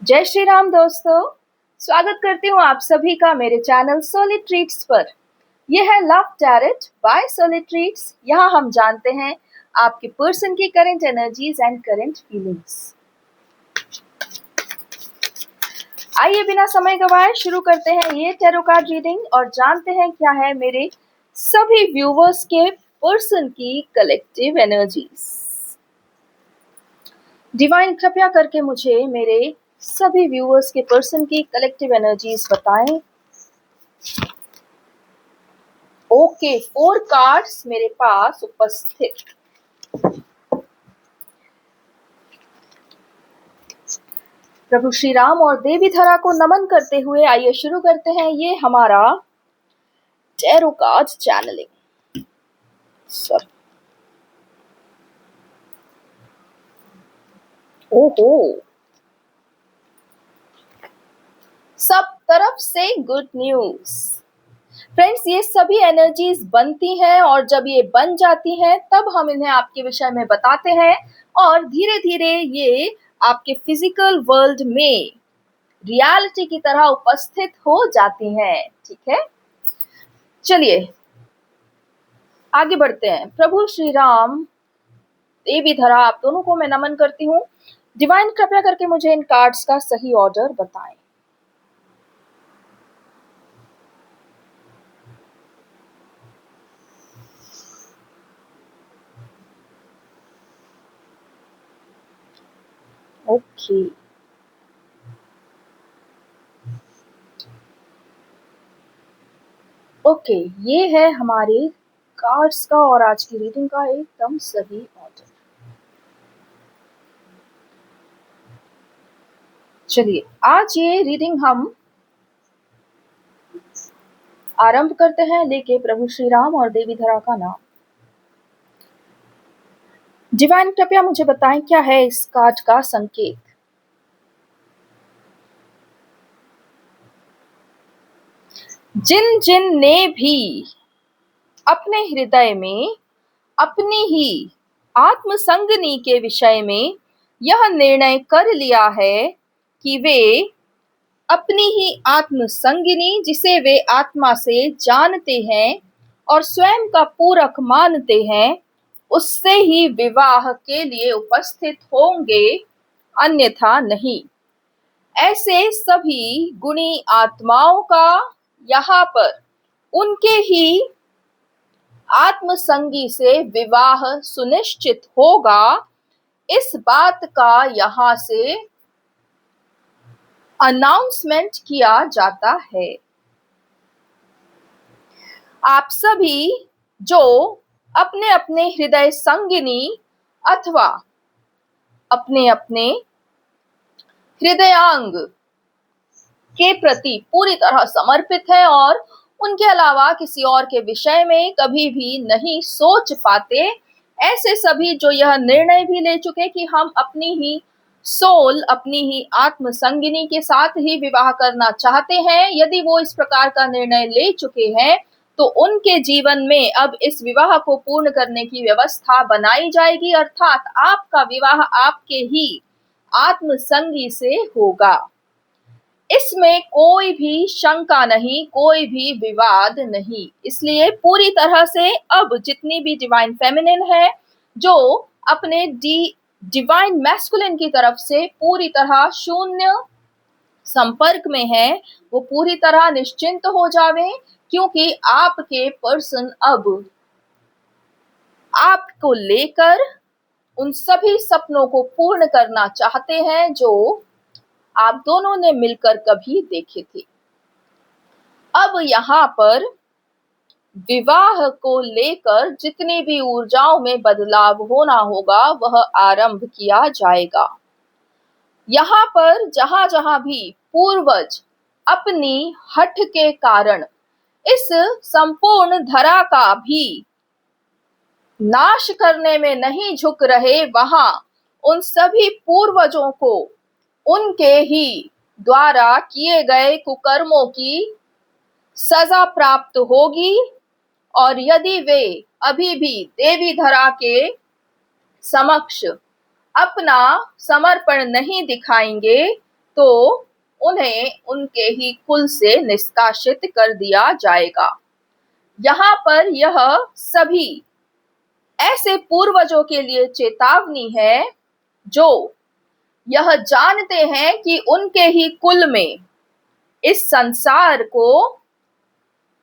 जय श्री राम दोस्तों। स्वागत करती हूँ आप सभी का मेरे चैनल सोलिड ट्रीट्स पर। यह है love tarot by solid treats. यहाँ हम जानते हैं आपके पर्सन की current energies and current feelings. आइए बिना समय गवाए शुरू करते हैं ये टैरो कार्ड रीडिंग और जानते हैं क्या है मेरे सभी व्यूवर्स के पर्सन की कलेक्टिव एनर्जीज। डिवाइन कृपया करके मुझे मेरे सभी व्यूअर्स के पर्सन की कलेक्टिव एनर्जीज बताएं। ओके, 4 कार्ड्स मेरे पास उपस्थित। प्रभु श्री राम और देवी धरा को नमन करते हुए आइए शुरू करते हैं ये हमारा टैरो कार्ड चैनलिंग। ओहो, सब तरफ से गुड न्यूज। फ्रेंड्स, ये सभी एनर्जीज बनती हैं और जब ये बन जाती हैं तब हम इन्हें आपके विषय में बताते हैं और धीरे धीरे ये आपके फिजिकल वर्ल्ड में रियलिटी की तरह उपस्थित हो जाती हैं। ठीक है, चलिए आगे बढ़ते हैं। प्रभु श्री राम, देवी धरा, आप दोनों को मैं नमन करती हूँ। डिवाइन कृपया करके मुझे इन कार्ड्स का सही ऑर्डर बताएं। ओके, ओके, ये है हमारे कार्ड्स का और आज की रीडिंग का एकदम सही ऑर्डर। चलिए आज ये रीडिंग हम आरंभ करते हैं लेके प्रभु श्री राम और देवी धरा का नाम। डिवाइन कृपया मुझे बताएं क्या है इस कार्ड का संकेत। जिन जिन ने भी अपने हृदय में अपनी ही आत्मसंगनी के विषय में यह निर्णय कर लिया है कि वे अपनी ही आत्मसंगिनी, जिसे वे आत्मा से जानते हैं और स्वयं का पूरक मानते हैं, उससे ही विवाह के लिए उपस्थित होंगे, अन्यथा नहीं। ऐसे सभी गुणी आत्माओं का यहाँ पर उनके ही आत्मसंगी से विवाह सुनिश्चित होगा, इस बात का यहाँ से अनाउंसमेंट किया जाता है। आप सभी जो अपने अपने हृदय संगिनी अथवा अपने अपने हृदयांग के प्रति पूरी तरह समर्पित है और उनके अलावा किसी और के विषय में कभी भी नहीं सोच पाते, ऐसे सभी जो यह निर्णय भी ले चुके कि हम अपनी ही सोल, अपनी ही आत्मसंगिनी के साथ ही विवाह करना चाहते हैं, यदि वो इस प्रकार का निर्णय ले चुके हैं तो उनके जीवन में अब इस विवाह को पूर्ण करने की व्यवस्था बनाई जाएगी, अर्थात आपका विवाह आपके ही आत्मसंगी से होगा। इसमें कोई भी शंका नहीं, कोई भी विवाद नहीं। इसलिए पूरी तरह से अब जितनी भी डिवाइन फेमिनिन है जो अपने डिवाइन मैस्कुलिन की तरफ से पूरी तरह शून्य संपर्क में है, वो पूरी तरह निश्चिंत हो जावे, क्योंकि आपके पर्सन अब आपको लेकर उन सभी सपनों को पूर्ण करना चाहते हैं जो आप दोनों ने मिलकर कभी देखे थे। अब यहाँ पर विवाह को लेकर जितनी भी ऊर्जाओं में बदलाव होना होगा वह आरंभ किया जाएगा। यहाँ पर जहां जहां भी पूर्वज अपनी हठ के कारण इस संपूर्ण धरा का भी नाश करने में नहीं झुक रहे, वहां उन सभी पूर्वजों को उनके ही द्वारा किए गए कुकर्मों की सजा प्राप्त होगी। और यदि वे अभी भी देवी धरा के समक्ष अपना समर्पण नहीं दिखाएंगे तो उन्हें उनके ही कुल से निष्कासित कर दिया जाएगा। यहाँ पर यह सभी ऐसे पूर्वजों के लिए चेतावनी है जो यह जानते हैं कि उनके ही कुल में इस संसार को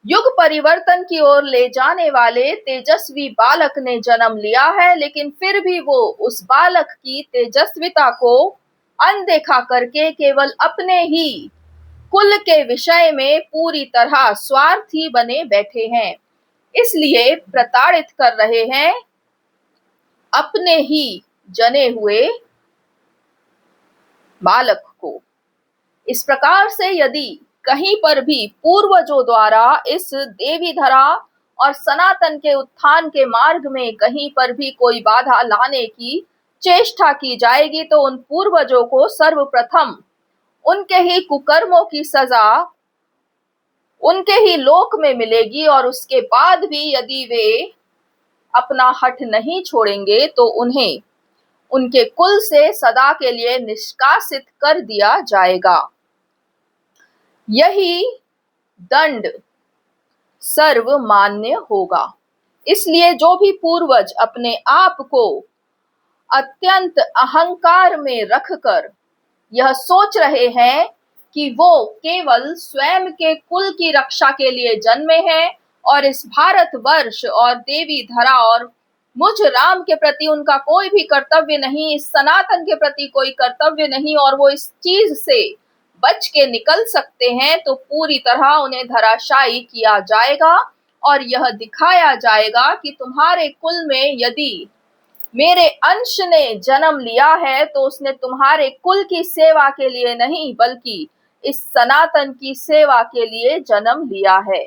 युग परिवर्तन की ओर ले जाने वाले तेजस्वी बालक ने जन्म लिया है, लेकिन फिर भी वो उस बालक की तेजस्विता को अनदेखा करके केवल अपने ही कुल के विषय में पूरी तरह स्वार्थी बने बैठे हैं, इसलिए प्रताड़ित कर रहे हैं अपने ही जने हुए बालक को। इस प्रकार से यदि कहीं पर भी पूर्वजों द्वारा इस देवी धरा और सनातन के उत्थान के मार्ग में कहीं पर भी कोई बाधा लाने की चेष्टा की जाएगी तो उन पूर्वजों को सर्वप्रथम उनके ही कुकर्मों की सजा उनके ही लोक में मिलेगी, और उसके बाद भी यदि वे अपना हठ नहीं छोड़ेंगे तो उन्हें उनके कुल से सदा के लिए निष्कासित कर दिया जाएगा। यही दंड सर्वमान्य होगा। इसलिए जो भी पूर्वज अपने आप को अत्यंत अहंकार में रखकर यह सोच रहे हैं कि वो केवल स्वयं के कुल की रक्षा के लिए जन्मे हैं और इस भारतवर्ष और देवी धरा और मुझ राम के प्रति उनका कोई भी कर्तव्य नहीं, इस सनातन के प्रति कोई कर्तव्य नहीं, और वो इस चीज से बच के निकल सकते हैं, तो पूरी तरह उन्हें धराशायी किया जाएगा और यह दिखाया जाएगा कि तुम्हारे कुल में यदि मेरे अंश ने जन्म लिया है तो उसने तुम्हारे कुल की सेवा के लिए नहीं बल्कि इस सनातन की सेवा के लिए जन्म लिया है।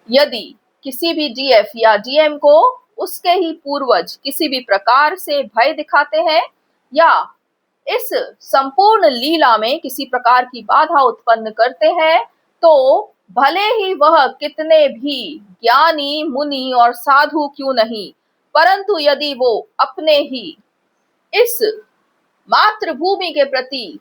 यदि किसी भी डीएफ या डीएम को उसके ही पूर्वज किसी भी प्रकार से भय दिखाते हैं या इस संपूर्ण लीला में किसी प्रकार की बाधा उत्पन्न करते हैं, तो भले ही वह कितने भी ज्ञानी मुनि और साधु क्यों नहीं, परंतु यदि वो अपने ही इस मातृभूमि के प्रति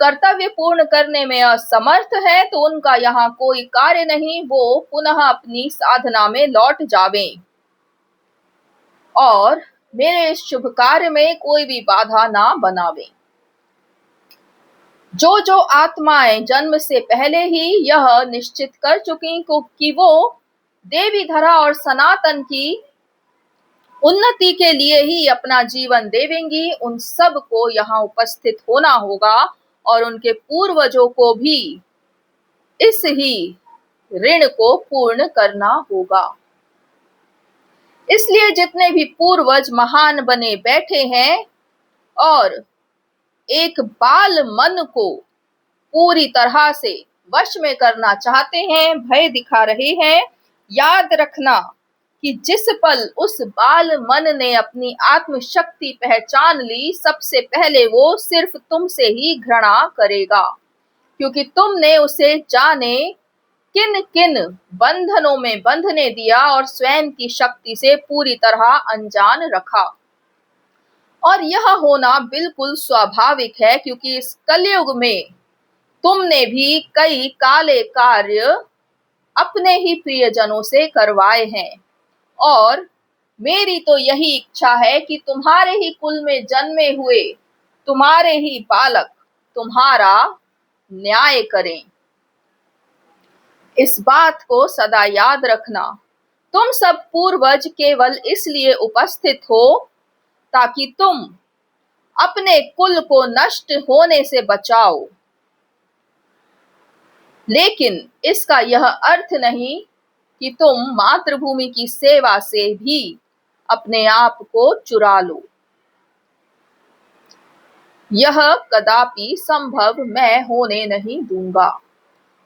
कर्तव्य पूर्ण करने में असमर्थ है तो उनका यहाँ कोई कार्य नहीं, वो पुनः अपनी साधना में लौट जावें और मेरे इस शुभ कार्य में कोई भी बाधा ना बनावें। जो जो आत्माएं जन्म से पहले ही यह निश्चित कर चुकी कि वो देवी धरा और सनातन की उन्नति के लिए ही अपना जीवन देवेंगी, उन सब को यहाँ उपस्थित होना होगा और उनके पूर्वजों को भी इस ही ऋण को पूर्ण करना होगा। इसलिए जितने भी पूर्वज महान बने बैठे हैं और एक बाल मन को पूरी तरह से वश में करना चाहते हैं, भय दिखा रहे हैं, याद रखना कि जिस पल उस बाल मन ने अपनी आत्मशक्ति पहचान ली, सबसे पहले वो सिर्फ तुमसे ही घृणा करेगा, क्योंकि तुमने उसे जाने किन किन बंधनों में बंधने दिया और स्वयं की शक्ति से पूरी तरह अनजान रखा। और यह होना बिल्कुल स्वाभाविक है, क्योंकि इस कलयुग में तुमने भी कई काले कार्य अपने ही प्रियजनों से करवाए हैं, और मेरी तो यही इच्छा है कि तुम्हारे ही कुल में जन्मे हुए तुम्हारे ही बालक तुम्हारा न्याय करें। इस बात को सदा याद रखना। तुम सब पूर्वज केवल इसलिए उपस्थित हो ताकि तुम अपने कुल को नष्ट होने से बचाओ, लेकिन इसका यह अर्थ नहीं कि तुम मातृभूमि की सेवा से भी अपने आप को चुरा लो। यह कदापि संभव मैं होने नहीं दूंगा।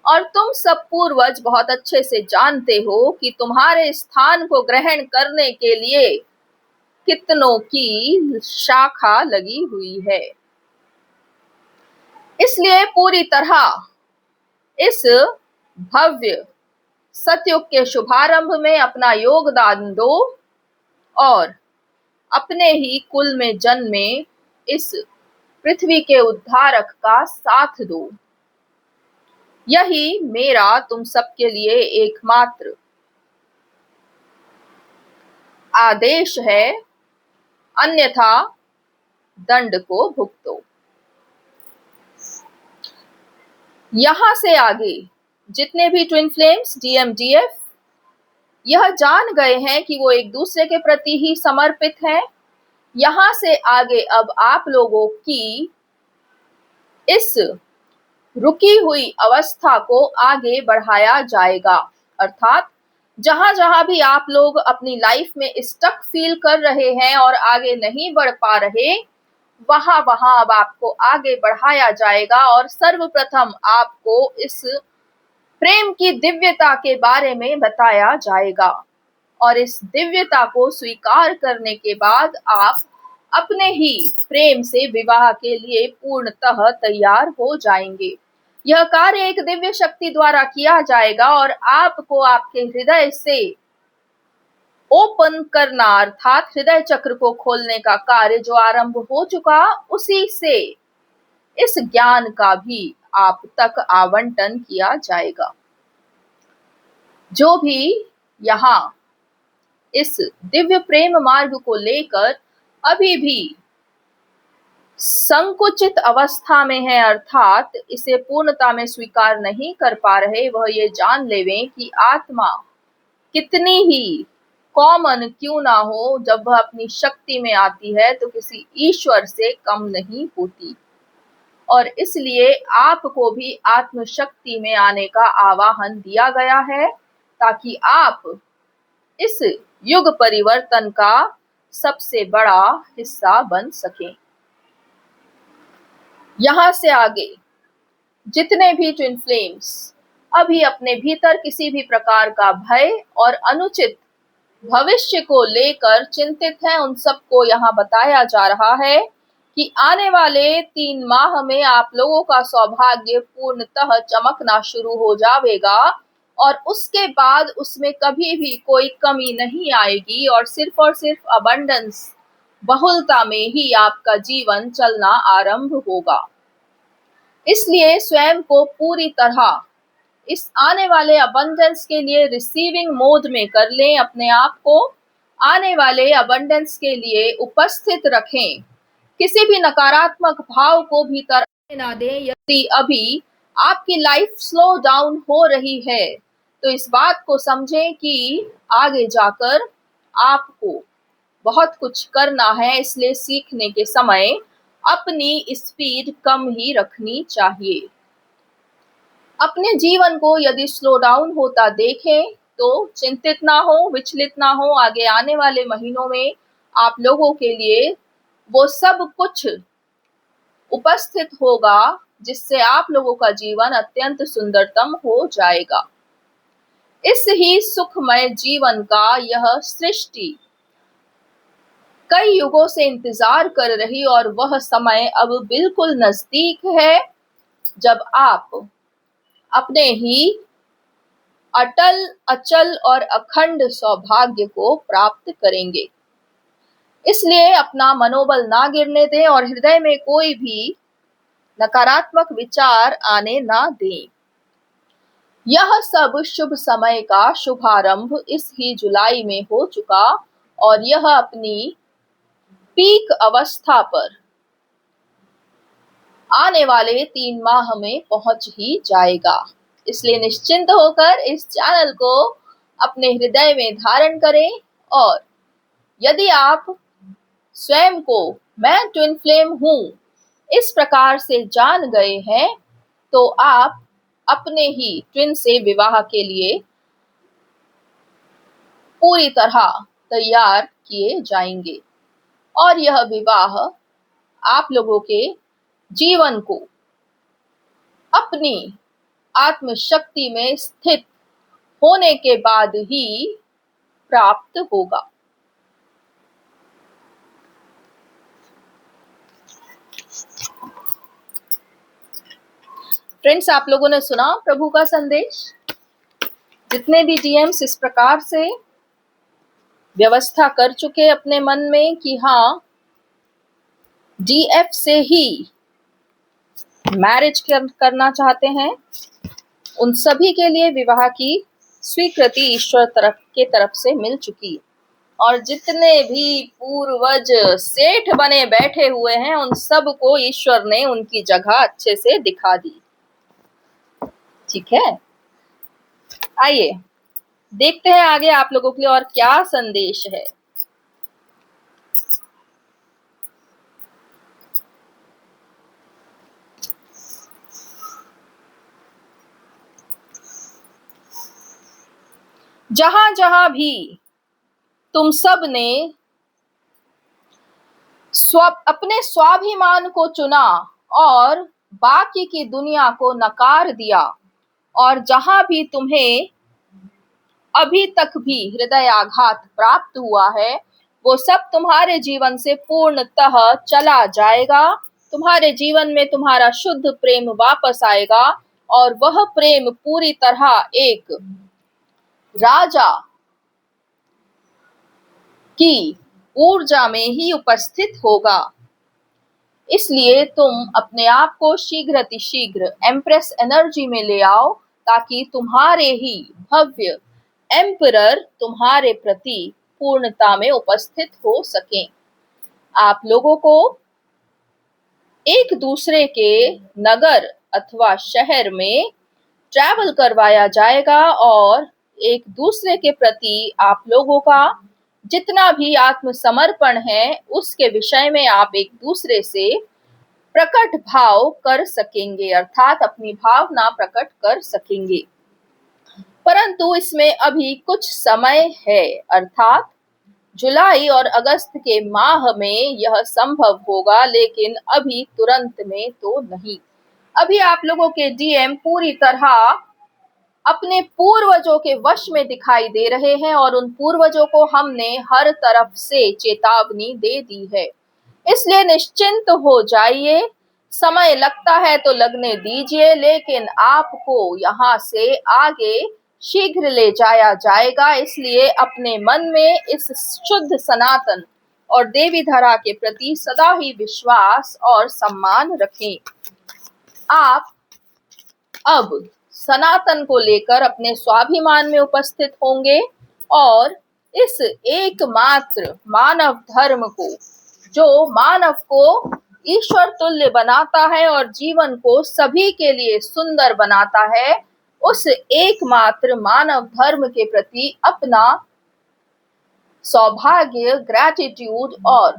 और तुम सब पूर्वज बहुत अच्छे से जानते हो कि तुम्हारे स्थान को ग्रहण करने के लिए कितनों की शाखा लगी हुई है। इसलिए पूरी तरह इस भव्य सतयुग के शुभारंभ में अपना योगदान दो और अपने ही कुल में जन्मे इस पृथ्वी के उद्धारक का साथ दो। यही मेरा तुम सबके लिए एकमात्र आदेश है, अन्यथा दंड को भुगतो। यहां से आगे जितने भी ट्विन फ्लेम्स DMDF यह जान गए हैं कि वो एक दूसरे के प्रति ही समर्पित हैं। यहां से आगे अब आप लोगों की इस रुकी हुई अवस्था को आगे बढ़ाया जाएगा, अर्थात जहां जहां भी आप लोग अपनी लाइफ में स्टक फील कर रहे हैं और आगे नहीं बढ़ पा रहे, वहां वहां अब आपको आगे बढ़ाया जाएगा और सर्वप्रथम आपको इस प्रेम की दिव्यता के बारे में बताया जाएगा। और इस दिव्यता को स्वीकार करने के बाद आप अपने ही प्रेम से विवाह के लिए पूर्णतः तैयार हो जाएंगे। यह कार्य एक दिव्य शक्ति द्वारा किया जाएगा और आपको आपके हृदय से ओपन करना, अर्थात हृदय चक्र को खोलने का कार्य जो आरंभ हो चुका, उसी से इस ज्ञान का भी आप तक आवंटन किया जाएगा। जो भी यहाँ इस दिव्य प्रेम मार्ग को लेकर अभी भी संकुचित अवस्था में है, अर्थात इसे पूर्णता में स्वीकार नहीं कर पा रहे, वह ये जान लेवें कि आत्मा कितनी ही कॉमन क्यों ना हो, जब वह अपनी शक्ति में आती है तो किसी ईश्वर से कम नहीं होती। और इसलिए आपको भी आत्मशक्ति में आने का आवाहन दिया गया है ताकि आप इस युग परिवर्तन का सबसे बड़ा हिस्सा बन सकें। यहां से आगे जितने भी ट्विन फ्लेम्स अभी अपने भीतर किसी भी प्रकार का भय और अनुचित भविष्य को लेकर चिंतित हैं, उन सबको यहाँ बताया जा रहा है कि आने वाले 3 माह में आप लोगों का सौभाग्य पूर्णतः चमकना शुरू हो जाएगा और उसके बाद उसमें कभी भी कोई कमी नहीं आएगी और सिर्फ अबंडेंस, बहुलता में ही आपका जीवन चलना आरंभ होगा। इसलिए स्वयं को पूरी तरह इस आने वाले अबंडेंस के लिए रिसीविंग मोड में कर लें, अपने आप को आने वाले अबंडेंस के लिए उपस्थित रखें। किसी भी नकारात्मक भाव को भीतर ना दें। यदि अभी आपकी लाइफ स्लो डाउन हो रही है तो इस बात को समझें कि आगे जाकर आपको बहुत कुछ करना है, इसलिए सीखने के समय अपनी स्पीड कम ही रखनी चाहिए। अपने जीवन को यदि स्लो डाउन होता देखें तो चिंतित ना हो, विचलित ना हो। आगे आने वाले महीनों में आप लोगों के लिए वो सब कुछ उपस्थित होगा जिससे आप लोगों का जीवन अत्यंत सुंदरतम हो जाएगा। इस ही सुखमय जीवन का यह सृष्टि कई युगों से इंतजार कर रही और वह समय अब बिल्कुल नजदीक है जब आप अपने ही अटल, अचल और अखंड सौभाग्य को प्राप्त करेंगे। इसलिए अपना मनोबल ना गिरने दें और हृदय में कोई भी नकारात्मक विचार आने ना दें। यह सब शुभ समय का शुभारंभ इस ही जुलाई में हो चुका और यह अपनी पीक अवस्था पर आने वाले 3 माह में पहुंच ही जाएगा। इसलिए निश्चिंत होकर इस चैनल को अपने हृदय में धारण करें और यदि आप स्वयं को मैं ट्विन फ्लेम हूं इस प्रकार से जान गए हैं तो आप अपने ही ट्विन से विवाह के लिए पूरी तरह तैयार किए जाएंगे और यह विवाह आप लोगों के जीवन को अपनी आत्मशक्ति में स्थित होने के बाद ही प्राप्त होगा। फ्रेंड्स, आप लोगों ने सुना प्रभु का संदेश। जितने भी DMs इस प्रकार से व्यवस्था कर चुके अपने मन में कि हाँ, DF से ही मैरिज करना चाहते हैं, उन सभी के लिए विवाह की स्वीकृति ईश्वर के तरफ से मिल चुकी है। और जितने भी पूर्वज सेठ बने बैठे हुए हैं, उन सब को ईश्वर ने उनकी जगह अच्छे से दिखा दी। ठीक है, आइए देखते हैं आगे आप लोगों के लिए और क्या संदेश है। जहां जहां भी तुम सब ने अपने स्वाभिमान को चुना और बाकी की दुनिया को नकार दिया, और जहां भी तुम्हें अभी तक भी हृदयाघात प्राप्त हुआ है, वो सब तुम्हारे जीवन से पूर्णतः चला जाएगा। तुम्हारे जीवन में तुम्हारा शुद्ध प्रेम वापस आएगा, और वह प्रेम पूरी तरह एक राजा की ऊर्जा में ही उपस्थित होगा। इसलिए तुम अपने आप को शीघ्र एम्प्रेस एनर्जी में ले आओ, ताकि तुम्हारे ही भव्य एम्परर तुम्हारे प्रति पूर्णता में उपस्थित हो सकें। आप लोगों को एक दूसरे के नगर अथवा शहर में ट्रैवल करवाया जाएगा, और एक दूसरे के प्रति आप लोगों का जितना भी आत्मसमर्पण है, उसके विषय में आप एक दूसरे से प्रकट भाव कर सकेंगे, अर्थात अपनी भावना प्रकट कर सकेंगे। परंतु इसमें अभी कुछ समय है, अर्थात जुलाई और अगस्त के माह में यह संभव होगा, लेकिन अभी तुरंत में तो नहीं। अभी आप लोगों के डीएम पूरी तरह अपने पूर्वजों के वश में दिखाई दे रहे हैं, और उन पूर्वजों को हमने हर तरफ से चेतावनी दे दी है। इसलिए निश्चिंत हो जाइए, समय लगता है तो लगने दीजिए, लेकिन आपको यहाँ से आगे शीघ्र ले जाया जाएगा। इसलिए अपने मन में इस शुद्ध सनातन और देवी धरा के प्रति सदा ही विश्वास और सम्मान रखें। आप अब सनातन को लेकर अपने स्वाभिमान में उपस्थित होंगे, और इस एकमात्र मानव धर्म को, जो मानव को ईश्वर तुल्य बनाता है और जीवन को सभी के लिए सुंदर बनाता है, उस एकमात्र मानव धर्म के प्रति अपना सौभाग्य, ग्रैटिट्यूड और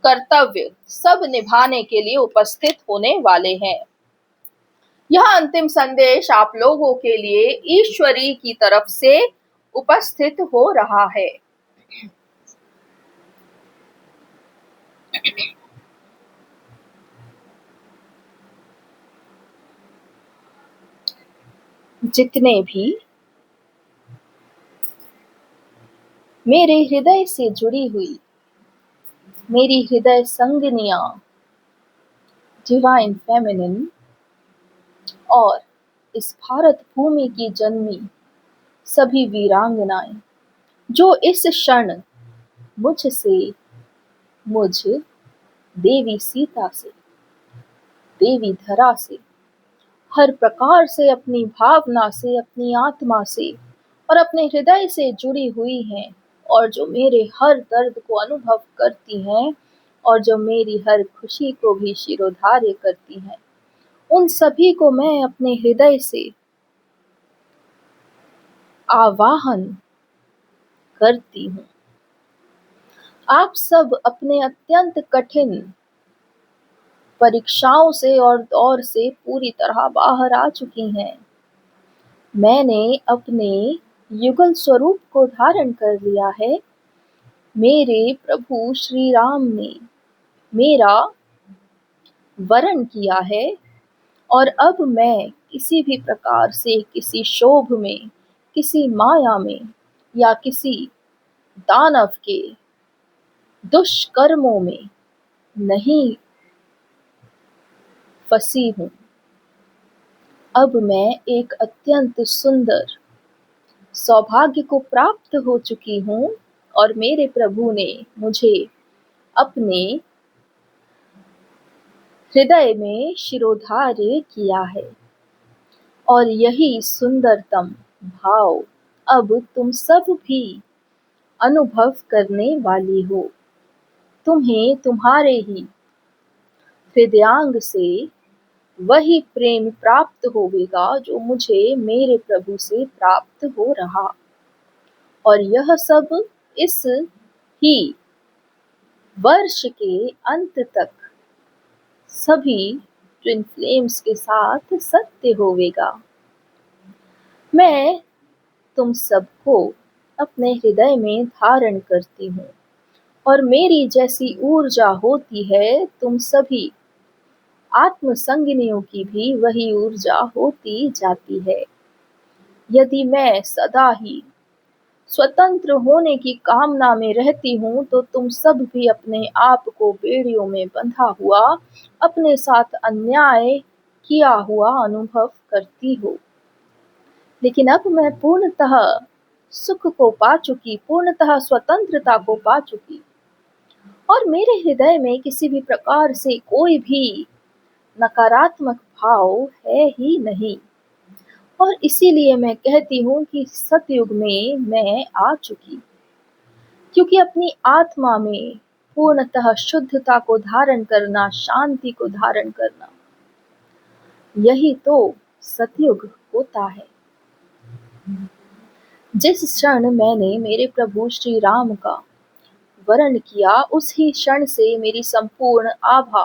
कर्तव्य सब निभाने के लिए उपस्थित होने वाले हैं। यह अंतिम संदेश आप लोगों के लिए ईश्वरी की तरफ से उपस्थित हो रहा है। जितने भी मेरे हृदय से जुड़ी हुई मेरी हृदय संगनिया डिवाइन फेमिनिन और इस भारत भूमि की जन्मी सभी वीरांगनाएं, जो इस क्षण मुझसे, मुझ देवी सीता से, देवी धरा से, हर प्रकार से, अपनी भावना से, अपनी आत्मा से और अपने हृदय से जुड़ी हुई हैं, और जो मेरे हर दर्द को अनुभव करती हैं, और जो मेरी हर खुशी को भी शिरोधार्य करती हैं, उन सभी को मैं अपने हृदय से आवाहन करती हूँ। आप सब अपने अत्यंत कठिन परीक्षाओं से और दौर से पूरी तरह बाहर आ चुकी हैं। मैंने अपने युगल स्वरूप को धारण कर लिया है। मेरे प्रभु श्री राम ने मेरा वरण किया है, और अब मैं किसी भी प्रकार से किसी शोभ में, किसी माया में या किसी दानव के दुष्कर्मों में नहीं फंसी हूँ। अब मैं एक अत्यंत सुंदर सौभाग्य को प्राप्त हो चुकी हूँ, और मेरे प्रभु ने मुझे अपने हृदय में शिरोधार्य किया है। और यही सुंदरतम भाव अब तुम सब भी अनुभव करने वाली हो। तुम्हें तुम्हारे ही हृदयांग से वही प्रेम प्राप्त होवेगा जो मुझे मेरे प्रभु से प्राप्त हो रहा। और यह सब इस ही वर्ष के अंत तक सभी ट्विन फ्लेम्स के साथ सत्य होवेगा। मैं तुम सबको अपने हृदय में धारण करती हूँ और मेरी जैसी ऊर्जा होती है तुम सभी आत्म संगिनियों की भी वही ऊर्जा होती जाती है। यदि मैं सदा ही स्वतंत्र होने की कामना में रहती हूँ तो तुम सब भी अपने आप को बेड़ियों में बंधा हुआ अपने साथ अन्याय किया हुआ अनुभव करती हो। लेकिन अब मैं पूर्णतः सुख को पा चुकी, पूर्णतः स्वतंत्रता को पा चुकी और मेरे हृदय में किसी भी प्रकार से कोई भी नकारात्मक भाव है ही नहीं। और इसीलिए मैं कहती हूँ कि सतयुग में मैं आ चुकी, क्योंकि अपनी आत्मा में पूर्णतः शुद्धता को धारण करना, शांति को धारण करना, यही तो सतयुग होता है। जिस क्षण मैंने मेरे प्रभु श्री राम का वर्ण किया उसी क्षण से मेरी संपूर्ण आभा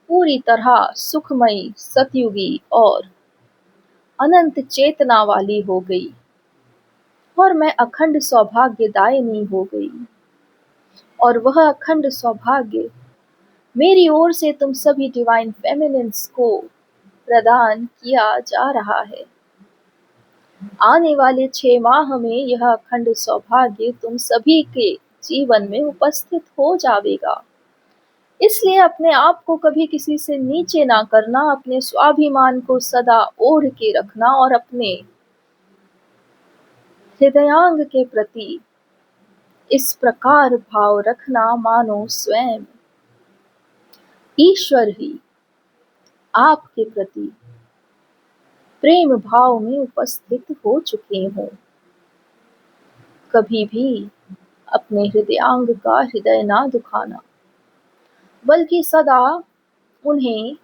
पूरी तरह सुखमयी, सतयुगी और अनंत चेतना वाली हो गई और मैं अखंड सौभाग्यदायिनी हो गई। और वह अखंड सौभाग्य मेरी ओर से तुम सभी डिवाइन फेमिनिन्स को प्रदान किया जा रहा है। आने वाले 6 माह में यह अखंड सौभाग्य तुम सभी के जीवन में उपस्थित हो जाएगा। इसलिए अपने आप को कभी किसी से नीचे ना करना, अपने स्वाभिमान को सदा ओढ़ के रखना और अपने हृदयांग के प्रति इस प्रकार भाव रखना मानो स्वयं ईश्वर ही आपके प्रति प्रेम भाव में उपस्थित हो चुके हों। कभी भी अपने हृदयांग का हृदय ना दुखाना, बल्कि सदा उन्हें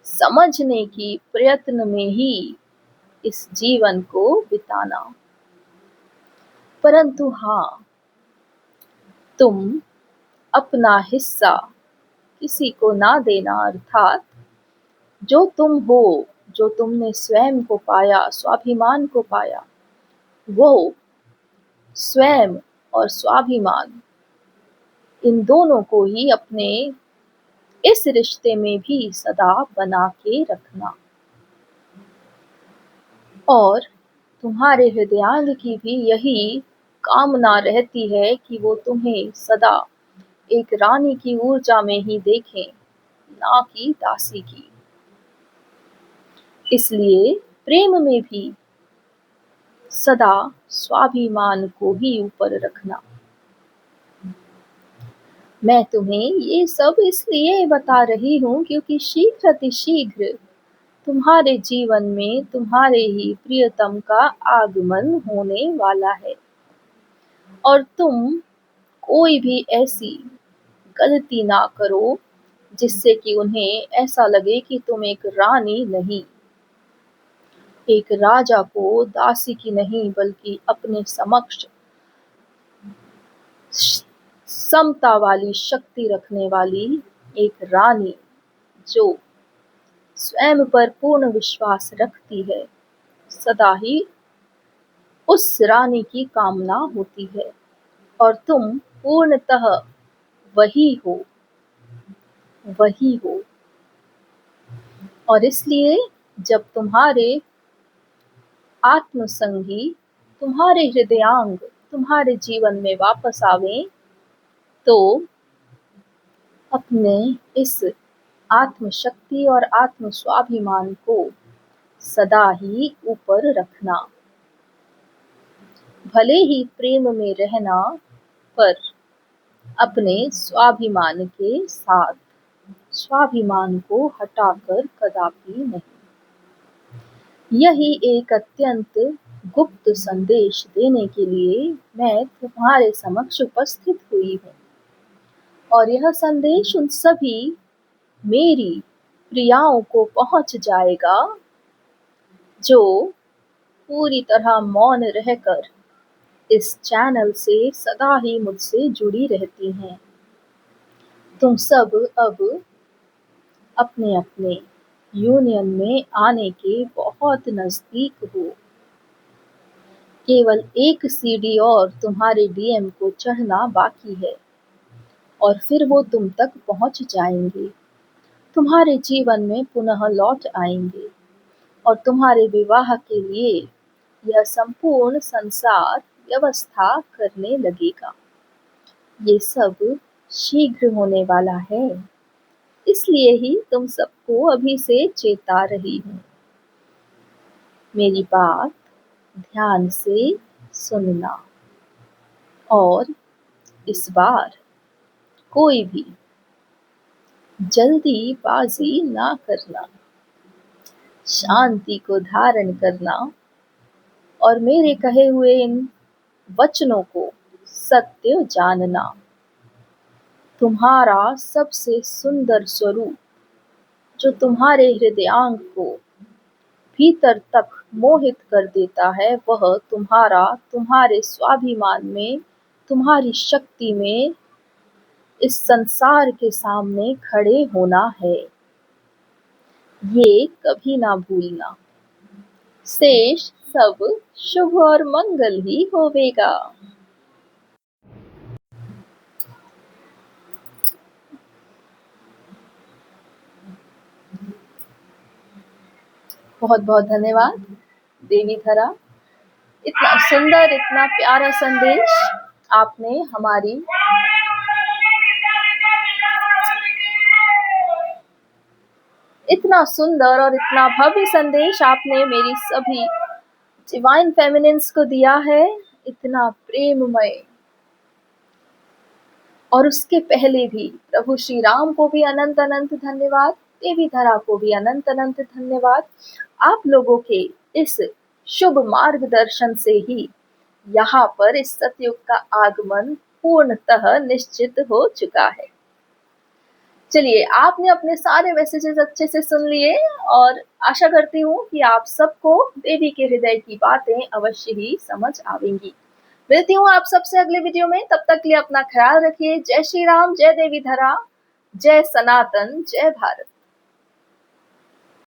समझने की प्रयत्न में ही इस जीवन को बिताना। परंतु हाँ, तुम अपना हिस्सा किसी को ना देना, अर्थात जो तुम हो, जो तुमने स्वयं को पाया, स्वाभिमान को पाया, वो स्वयं और स्वाभिमान इन दोनों को ही अपने इस रिश्ते में भी सदा बना के रखना। और तुम्हारे हृदयांग की भी यही कामना रहती है कि वो तुम्हें सदा एक रानी की ऊर्जा में ही देखें, ना कि दासी की। इसलिए प्रेम में भी सदा स्वाभिमान को ही ऊपर रखना। मैं तुम्हें ये सब इसलिए बता रही हूँ क्योंकि शीघ्र अतिशीघ्र तुम्हारे जीवन में तुम्हारे ही प्रियतम का आगमन होने वाला है और तुम कोई भी ऐसी गलती ना करो जिससे कि उन्हें ऐसा लगे कि तुम एक रानी नहीं, एक राजा को दासी की नहीं, बल्कि अपने समक्ष समता वाली शक्ति रखने वाली एक रानी जो स्वयं पर पूर्ण विश्वास रखती है, सदा ही उस रानी की कामना होती है। और तुम पूर्णतः वही हो, वही हो। और इसलिए जब तुम्हारे आत्मसंगी, तुम्हारे हृदयांग तुम्हारे जीवन में वापस आवे तो अपने इस आत्मशक्ति और आत्म स्वाभिमान को सदा ही ऊपर रखना। भले ही प्रेम में रहना, पर अपने स्वाभिमान के साथ, स्वाभिमान को हटाकर कदापि नहीं। यही एक अत्यंत गुप्त संदेश देने के लिए मैं तुम्हारे समक्ष उपस्थित हुई हूँ। और यह संदेश उन सभी मेरी प्रियाओं को पहुंच जाएगा जो पूरी तरह मौन रहकर इस चैनल से सदा ही मुझसे जुड़ी रहती हैं। तुम सब अब अपने अपने यूनियन में आने के बहुत नजदीक हो। केवल एक सीढ़ी और तुम्हारे डीएम को चढ़ना बाकी है और फिर वो तुम तक पहुंच जाएंगे, तुम्हारे जीवन में पुनः लौट आएंगे और तुम्हारे विवाह के लिए यह संपूर्ण संसार व्यवस्था करने लगेगा। ये सब शीघ्र होने वाला है, इसलिए ही तुम सबको अभी से चेता रही हूँ। मेरी बात ध्यान से सुनना और इस बार कोई भी जल्दीबाजी ना करना, शांति को धारण करना और मेरे कहे हुए इन वचनों को सत्य जानना। तुम्हारा सबसे सुंदर स्वरूप जो तुम्हारे हृदयांग को भीतर तक मोहित कर देता है, वह तुम्हारे स्वाभिमान में, तुम्हारी शक्ति में इस संसार के सामने खड़े होना है। ये कभी ना भूलना। शेष सब शुभ और मंगल ही होवेगा। बहुत बहुत धन्यवाद देवी धरा। इतना सुंदर, इतना प्यारा संदेश आपने हमारी इतना सुंदर और इतना भव्य संदेश आपने मेरी सभी डिवाइन फेमिनिन्स को दिया है, इतना प्रेममय। और उसके पहले भी प्रभु श्री राम को भी अनंत अनंत धन्यवाद, देवी धरा को भी अनंत अनंत धन्यवाद। आप लोगों के इस शुभ मार्गदर्शन से ही यहाँ पर इस सतयुग का आगमन पूर्णतः निश्चित हो चुका है। चलिए, आपने अपने सारे मैसेजेस अच्छे से सुन लिए और आशा करती हूँ कि आप सबको देवी के हृदय की बातें अवश्य ही समझ आवेंगी। मिलती हूँ आप सबसे अगले वीडियो में, तब तक के लिए अपना ख्याल रखिए। जय श्री राम, जय देवी धरा, जय सनातन, जय भारत।